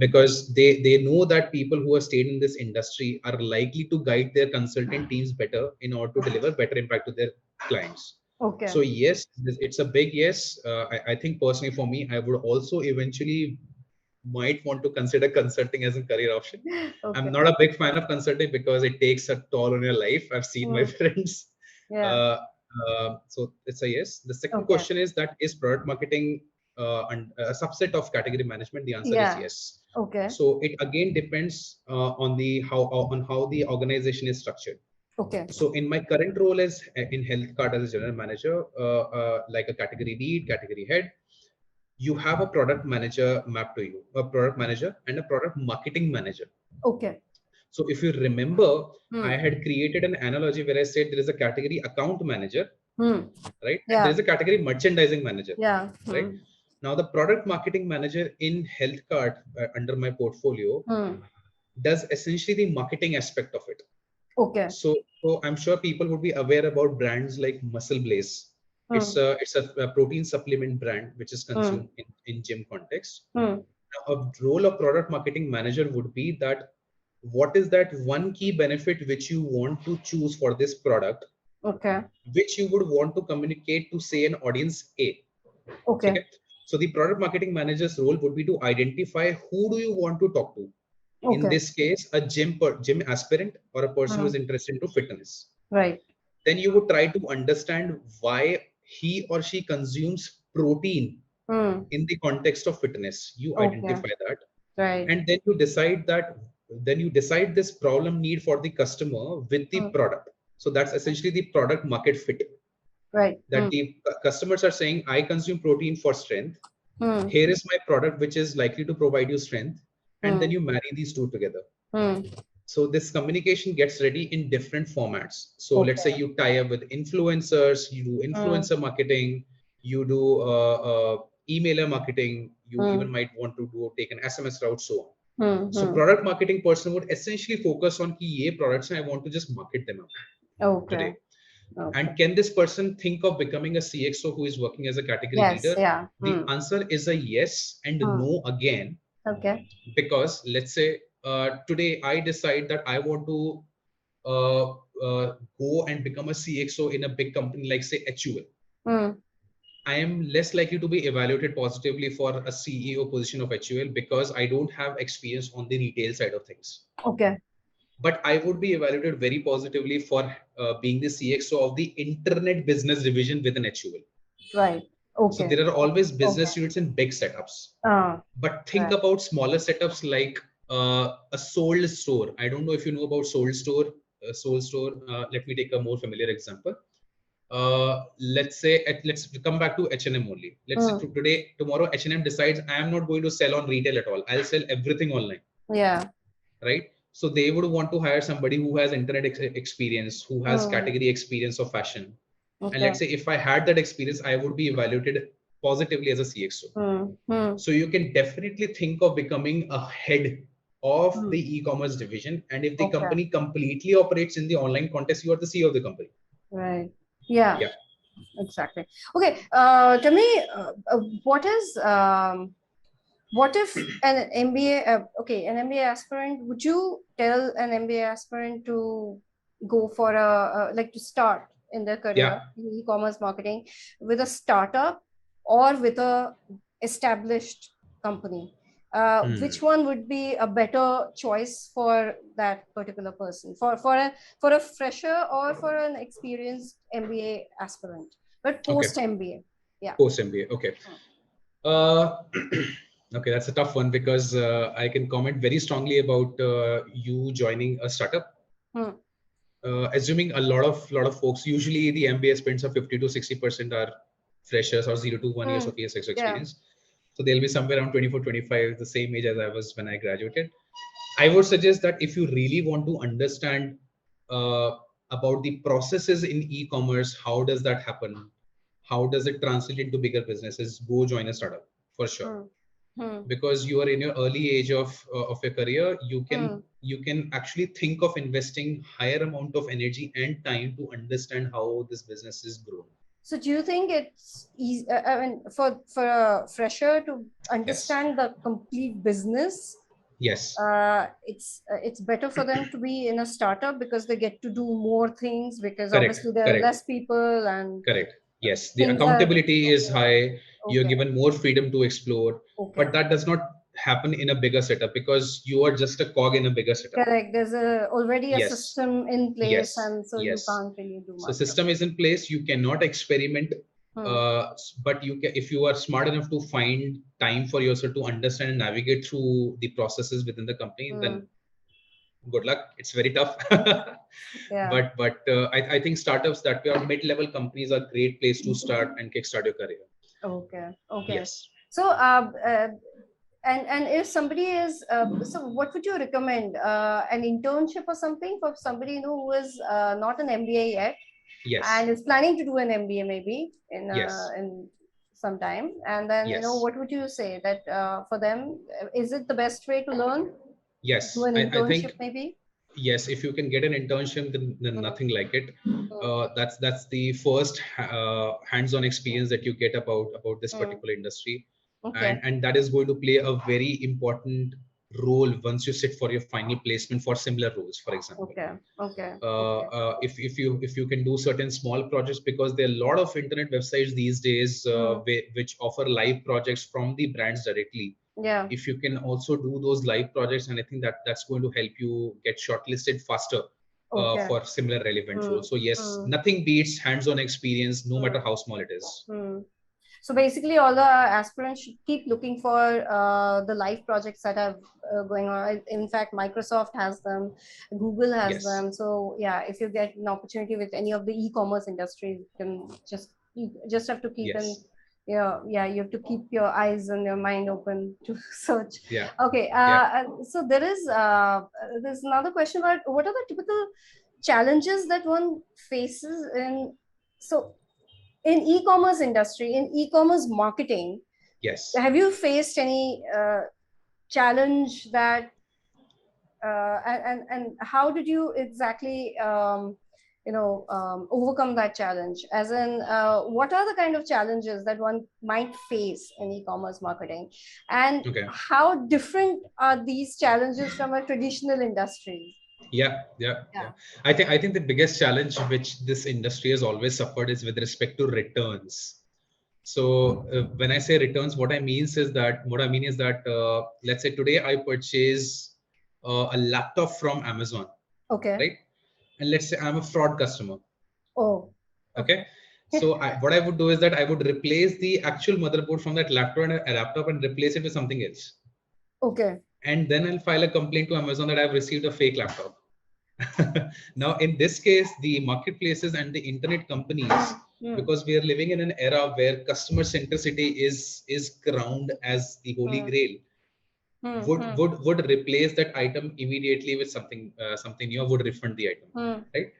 Because they know that people who have stayed in this industry are likely to guide their consultant teams better in order to deliver better impact to their clients. Okay. So yes, it's a big yes. I think personally for me, I would also eventually might want to consider consulting as a career option. I'm Okay. not a big fan of consulting because it takes a toll on your life. I've seen my Hmm. friends. Yeah. Uh, so it's a yes. The second Okay. question is that is product marketing and a subset of category management? The answer is Yeah. yes. Okay. So it again depends on how the organization is structured. Okay. So in my current role as in HealthKart as a general manager, like a category lead, category head, you have a product manager mapped to you, a product manager and a product marketing manager. Okay. So if you remember, I Hmm. had created an analogy where I said there is a category account manager, Hmm. right? And there Yeah. is a category merchandising manager, Yeah. right? Hmm. Now the product marketing manager in HealthKart under my portfolio Hmm. does essentially the marketing aspect of it. Okay. So I'm sure people would be aware about brands like Muscle Blaze. Hmm. It's a protein supplement brand which is Hmm. consumed in gym context. Hmm. Now, a role of product marketing manager would be that what is that one key benefit which you want to choose for this product, Okay. which you would want to communicate to say an audience A. Okay. Okay. So the product marketing manager's role would be to identify who do you want to talk to. In Okay. this case, a gym aspirant or a person who Hmm. is interested into fitness. Right. Then you would try to understand why he or she consumes protein Hmm. in the context of fitness. You Okay. identify that, Right. and then you decide this problem need for the customer with the Hmm. product. So that's essentially the product market fit, Right. that Hmm. the customers are saying, I consume protein for strength, Hmm. here is my product which is likely to provide you strength, and then Hmm. you marry these two together. Hmm. So this communication gets ready in different formats. So let's say Okay. you tie up with influencers, you do Hmm. influencer marketing, you do emailer marketing, you Hmm. even might want to take an SMS route, so on. Hmm. So Hmm. product marketing person would essentially focus on key A products and I want to just market them out Okay. today. Okay. And can this person think of becoming a CXO who is working as a category Yes. leader? Yeah. The Hmm. answer is a yes and Hmm. no again, Okay. because let's say today I decide that I want to uh, go and become a CXO in a big company like say HUL. Hmm. I am less likely to be evaluated positively for a CEO position of HUL because I don't have experience on the retail side of things. Okay. But I would be evaluated very positively for being the CXO of the internet business division within HUL. Right. So Okay. there are always Okay. business units in big setups. Ah. But think Right. about smaller setups like a sold store. I don't know if you know about sold store. Sold store. Let me take a more familiar example. Let's say let's come back to H&M only. Let's say Hmm. tomorrow H&M decides I am not going to sell on retail at all. I'll sell everything online, Yeah. right? So they would want to hire somebody who has internet experience, who has Hmm. category experience of fashion. And Okay. let's say if I had that experience, I would be evaluated positively as a CXO. Hmm. Hmm. So you can definitely think of becoming a head of the e-commerce division. And if the company completely operates in the online context, you are the CEO of the company. Right. Yeah. Yeah. Exactly. Okay. Tell me, what if an MBA, an MBA aspirant, would you tell an MBA aspirant to go for to start in their career in e-commerce marketing with a startup or with a established company? Which one would be a better choice for that particular person, for a fresher or for an experienced MBA aspirant, but post MBA? Yeah. Post MBA. Okay. Okay, that's a tough one because I can comment very strongly about you joining a startup. Assuming a lot of folks, usually the MBA aspirants are 50 to 60% are freshers or 0 to 1 years of ESX experience. So they'll be somewhere around 24, 25, the same age as I was when I graduated. I would suggest that if you really want to understand about the processes in e-commerce, how does that happen? How does it translate into bigger businesses? Go join a startup for sure. Because you are in your early age of your career, you can actually think of investing higher amount of energy and time to understand how this business is grown. So do you think it's easy, I mean, for a fresher to understand the complete business? Yes. It's better for them to be in a startup because they get to do more things, because obviously there are less people and Yes, the accountability is high. You're given more freedom to explore, but that does not happen in a bigger setup because you are just a cog in a bigger setup. Correct. There's already a system in place, and so you can't really do much. So system is in place. You cannot experiment, but you can, if you are smart enough to find time for yourself to understand and navigate through the processes within the company, then good luck. It's very tough. But I think startups that are mid-level companies are a great place to start and kickstart your career. Okay. Yes. So and if somebody is so what would you recommend, an internship or something for somebody who is not an MBA yet and is planning to do an MBA maybe in some time, and then what would you say that for them, is it the best way to learn? Yes, do an internship, I think maybe. Yes, if you can get an internship, then nothing like it. That's the first hands-on experience that you get about this particular industry, and that is going to play a very important role once you sit for your final placement for similar roles, for example. If you can do certain small projects, because there are a lot of internet websites these days which offer live projects from the brands directly. If you can also do those live projects, and I think that's going to help you get shortlisted faster for similar relevant roles. So yes, nothing beats hands-on experience, no matter how small it is. So basically, all the aspirants should keep looking for the live projects that are going on. In fact, Microsoft has them, Google has them. So yeah, if you get an opportunity with any of the e-commerce industry, you just have to keep you have to keep your eyes and your mind open to search. Okay. So there's another question about what are the typical challenges that one faces in e-commerce industry, in e-commerce marketing. Have you faced any challenge that and how did you exactly overcome that challenge? As in, what are the kind of challenges that one might face in e-commerce marketing, and how different are these challenges from a traditional industry? Yeah. I think the biggest challenge which this industry has always suffered is with respect to returns. So when I say returns, what I mean is that let's say today I purchase a laptop from Amazon. Right? And let's say I'm a fraud customer. Okay. So what I would do is that I would replace the actual motherboard from that laptop and replace it with something else. And then I'll file a complaint to Amazon that I've received a fake laptop. Now, in this case, the marketplaces and the internet companies, because we are living in an era where customer centricity is crowned as the holy grail, would replace that item immediately with something new, would refund the item. Right?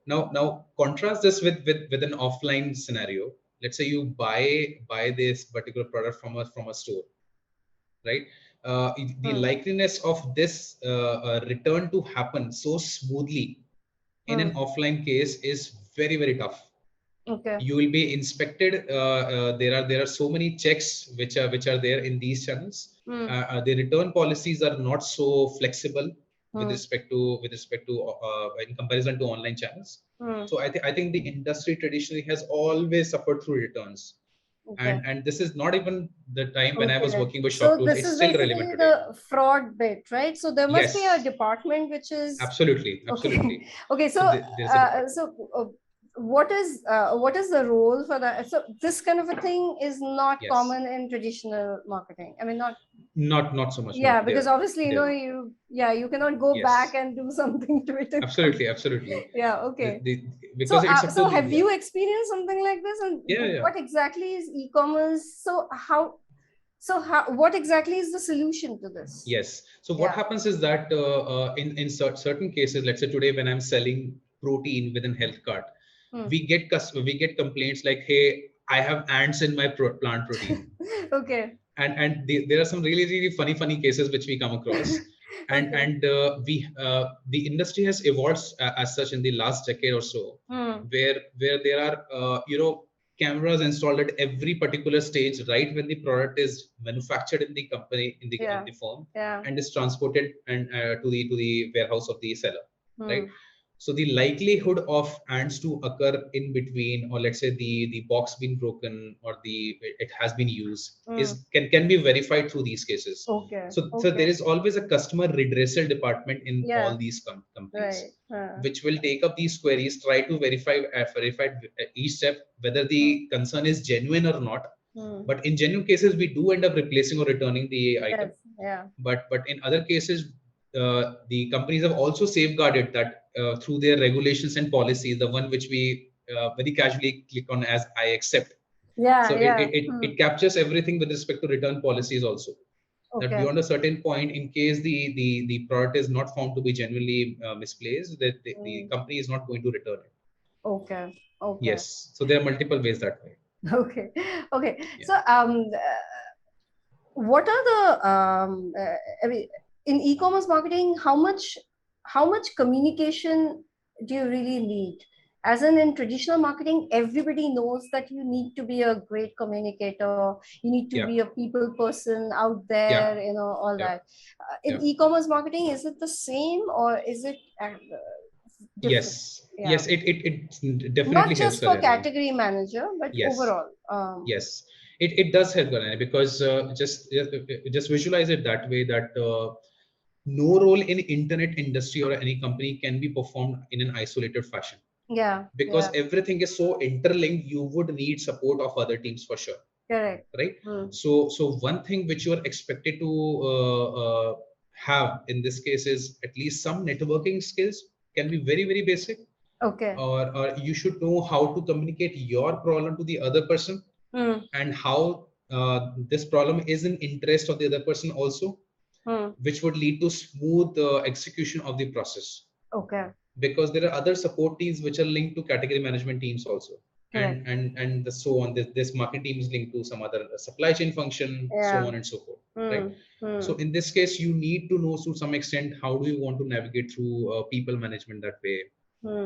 Now contrast this with an offline scenario. Let's say you buy this particular product from a store, right? the likeliness of this return to happen so smoothly in an offline case is very, very tough. Okay. You will be inspected. There are so many checks which are there in these channels. The return policies are not so flexible with respect to in comparison to online channels. So I think the industry traditionally has always suffered through returns. Okay. And this is not even the time when I was working with So Shop Tools. this It's is still relevant basically today. the fraud bit, right? So there must be a Yes. department which is Absolutely. Okay. So what is the role for that? So this kind of a thing is not common in traditional marketing. I mean, not so much. Yeah, no, because obviously you cannot go back and do something to it. Absolutely. Yeah. Okay. Because so have you experienced something like this? And what exactly is e-commerce? So what exactly is the solution to this? Yes. So what happens is that in certain cases, let's say today when I'm selling protein within HealthKart, we get complaints like, hey, I have ants in my plant protein. Okay. And there are some really funny cases which we come across. And the industry has evolved as such in the last decade or so, where there are cameras installed at every particular stage, right when the product is manufactured in the company, in the firm, and is transported and to the warehouse of the seller, right? So the likelihood of ants to occur in between, or let's say the box being broken or it has been used, can be verified through these cases. Okay. So there is always a customer redressal department in all these companies, which will take up these queries, try to verify each step whether the concern is genuine or not. But in genuine cases, we do end up replacing or returning the item. But in other cases, the companies have also safeguarded that through their regulations and policies, the one which we very casually click on as I accept. It captures everything with respect to return policies also. That beyond a certain point, in case the product is not found to be genuinely misplaced, that the company is not going to return it. Okay. Yes. So there are multiple ways that way. Okay. So what are the I mean, in e-commerce marketing, how much communication do you really need? As in traditional marketing, everybody knows that you need to be a great communicator. You need to be a people person out there, all that. In e-commerce marketing, is it the same or is it different? Yes, it definitely not just for category manager, but overall. Yes, it does help, because just visualize it that way, that no role in internet industry or any company can be performed in an isolated fashion. Because everything is so interlinked, you would need support of other teams for sure. Correct. Right. So one thing which you are expected to have in this case is at least some networking skills. Can be very basic. Okay. Or you should know how to communicate your problem to the other person, and how this problem is in interest of the other person also, which would lead to smooth execution of the process. Okay. Because there are other support teams which are linked to category management teams also. Correct. And so on. This marketing team is linked to some other supply chain function, so on and so forth. Right. So in this case, you need to know to some extent how do you want to navigate through people management that way.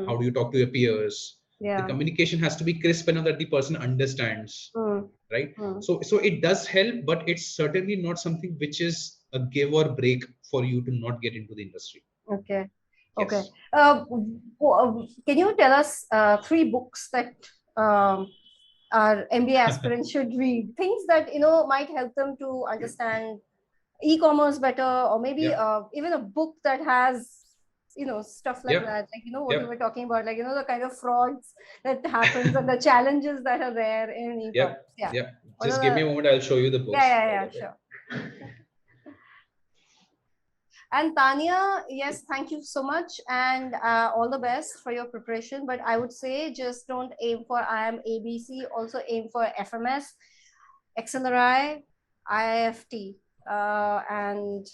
How do you talk to your peers? The communication has to be crisp enough that the person understands. Right. So it does help, but it's certainly not something which is a give or break for you to not get into the industry. Okay. Okay. Can you tell us 3 books that our MBA aspirants should read? Things that might help them to understand e-commerce better, or maybe even a book that has stuff like that, like what you were talking about, like the kind of frauds that happens and the challenges that are there in e-commerce. Just give me a moment, I'll show you the books. Sure. And Tanya, yes, thank you so much, and all the best for your preparation. But I would say just don't aim for IIM ABC, also aim for FMS, XLRI, IIFT, and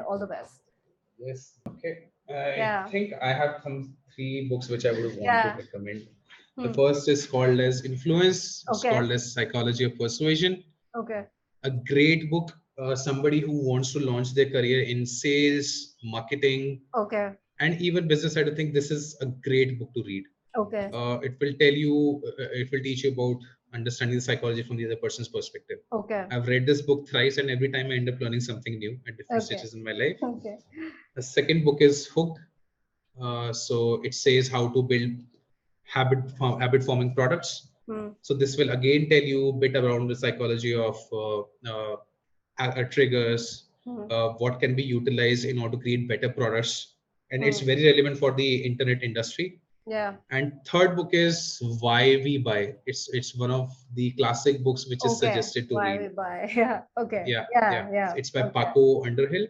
all the best. Yes. Okay. I think I have some 3 books which I would want to recommend. The first is called as Influence. It's called as Psychology of Persuasion. Okay. A great book somebody who wants to launch their career in sales, marketing, Okay. and even business side, I think this is a great book to read. Okay. It will tell you, it will teach you about understanding the psychology from the other person's perspective. Okay. I've read this book thrice, and every time I end up learning something new at different Okay. stages in my life. Okay. The second book is Hooked. So it says how to build habit forming products. So this will again tell you a bit around the psychology of triggers, what can be utilized in order to create better products, and it's very relevant for the internet industry. Yeah. And third book is Why We Buy. It's one of the classic books which is suggested to Why read. We Buy. Yeah. Okay. Yeah, Yeah. yeah. Yeah. It's by Okay. Paco Underhill.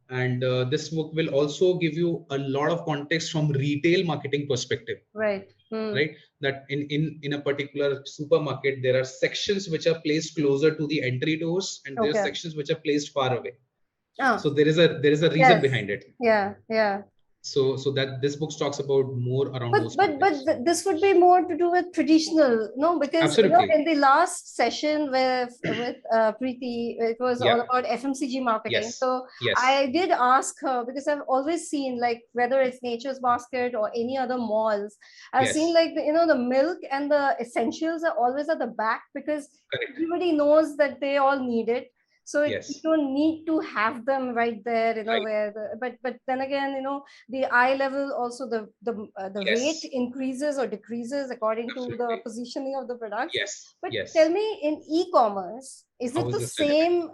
And this book will also give you a lot of context from retail marketing perspective. Right. Right, that in a particular supermarket there are sections which are placed closer to the entry doors, and there are sections which are placed far away. So there is a reason behind it. Yeah. Yeah. So that this book talks about more around those but this would be more to do with traditional, no? Because absolutely, in the last session with Preeti, it was all about FMCG marketing. Yes. So Yes. I did ask her, because I've always seen, like, whether it's Nature's Basket or any other malls, I've seen like the milk and the essentials are always at the back, because everybody knows that they all need it. So you don't need to have them right there, where but then again, the eye level also, the rate increases or decreases according to the positioning of the product. But tell me, in e-commerce, is it the same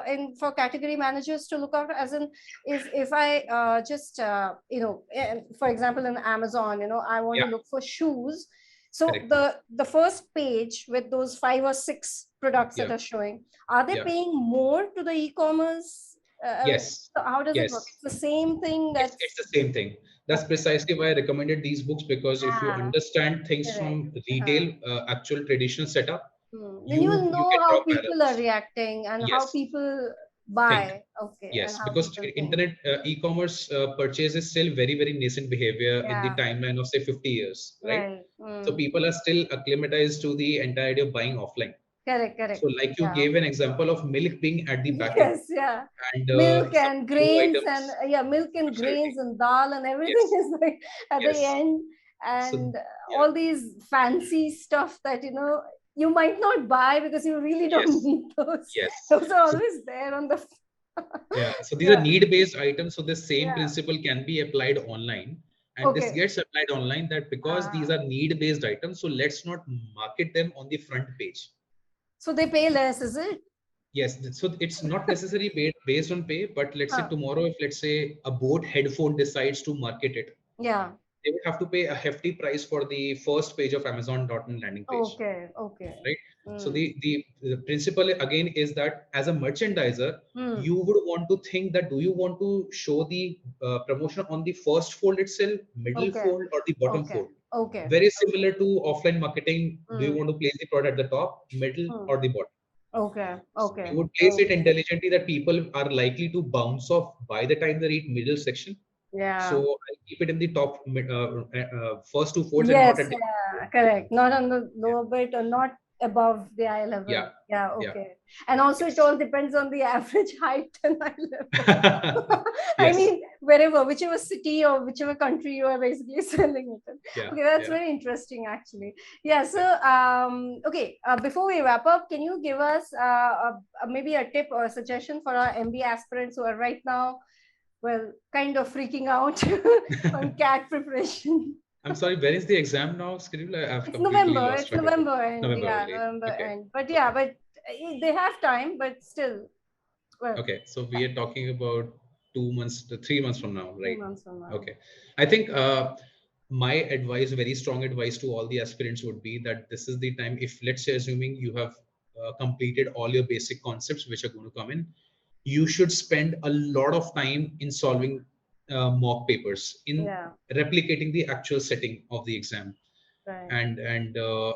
in for category managers to look after? As in, if I just for example, in Amazon, I want to look for shoes. So the first page with those 5 or 6 products that are showing, are they paying more to the e-commerce? Yes. So how does it work? It's the same thing. It's the same thing. That's precisely why I recommended these books, because if you understand things from retail, actual traditional setup, then you will know can how draw people parallels. are reacting and how people buy. Yes, because internet e-commerce purchase is still very, very nascent behavior in the timeline of say 50 years, right? So people are still acclimatized to the entire idea of buying offline. Correct. So like you gave an example of milk being at the back end. Yes, yeah. And milk some and new grains items. and milk and grains and dal and everything is like at the end, and all these fancy stuff that you might not buy because you really don't need those. Those are always there on the so these are need-based items, so the same principle can be applied online, and this gets applied online, that because these are need-based items, so let's not market them on the front page. So they pay less, is it? Yes, so it's not necessarily based on pay, but let's say tomorrow, if let's say a Boat headphone decides to market it, they would have to pay a hefty price for the first page of Amazon.in landing page. Okay. Right. So the principle again is that as a merchandiser, you would want to think that, do you want to show the promotion on the first fold itself, middle fold, or the bottom fold? Very similar to offline marketing. Do you want to place the product at the top, middle, or the bottom? Okay. You would place it intelligently that people are likely to bounce off by the time they reach middle section. So I'll keep it in the top first 2 folds, and not at the correct. Not on the lower bit or not above the eye level. Okay. And also it all depends on the average height and eye level. I mean, whichever city or whichever country you are basically selling it in. Okay, that's very interesting actually. So okay, before we wrap up, can you give us maybe a tip or a suggestion for our MBA aspirants who are right now, well, kind of freaking out on CAT preparation? I'm sorry, when is the exam now, schedule? It's November. It's November end. November end. But they have time, but still. Well, okay, so we are talking about 2 months to 3 months from now, right? 3 months from now. Okay. I think my advice, very strong advice to all the aspirants would be that this is the time, if let's say assuming you have completed all your basic concepts which are going to come in, you should spend a lot of time in solving mock papers, in replicating the actual setting of the exam. And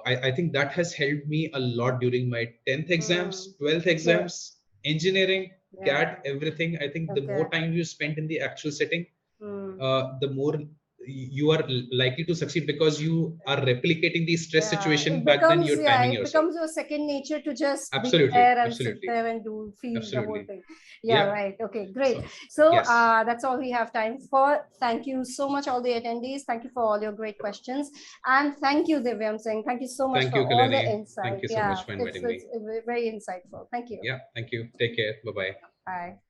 I think that has helped me a lot during my 10th exams, 12th exams, engineering, CAT, everything. I think the more time you spend in the actual setting, the more you are likely to succeed because you are replicating the stress situation it back then. becomes, You're timing it yourself. becomes your second nature to just be Absolutely, there and sit absolutely, there and feel the whole absolutely. thing. Yeah. Right. Okay, great. So So yes, that's all we have time for. Thank you so much, all the attendees. Thank you for all your great questions. And thank you, Divyam Singh. Thank you so much thank for you, all the Kalyani. Thank insight. you so Yeah, much for it's inviting me. very insightful. Thank you. Yeah, thank you. Take care. Bye bye. Bye.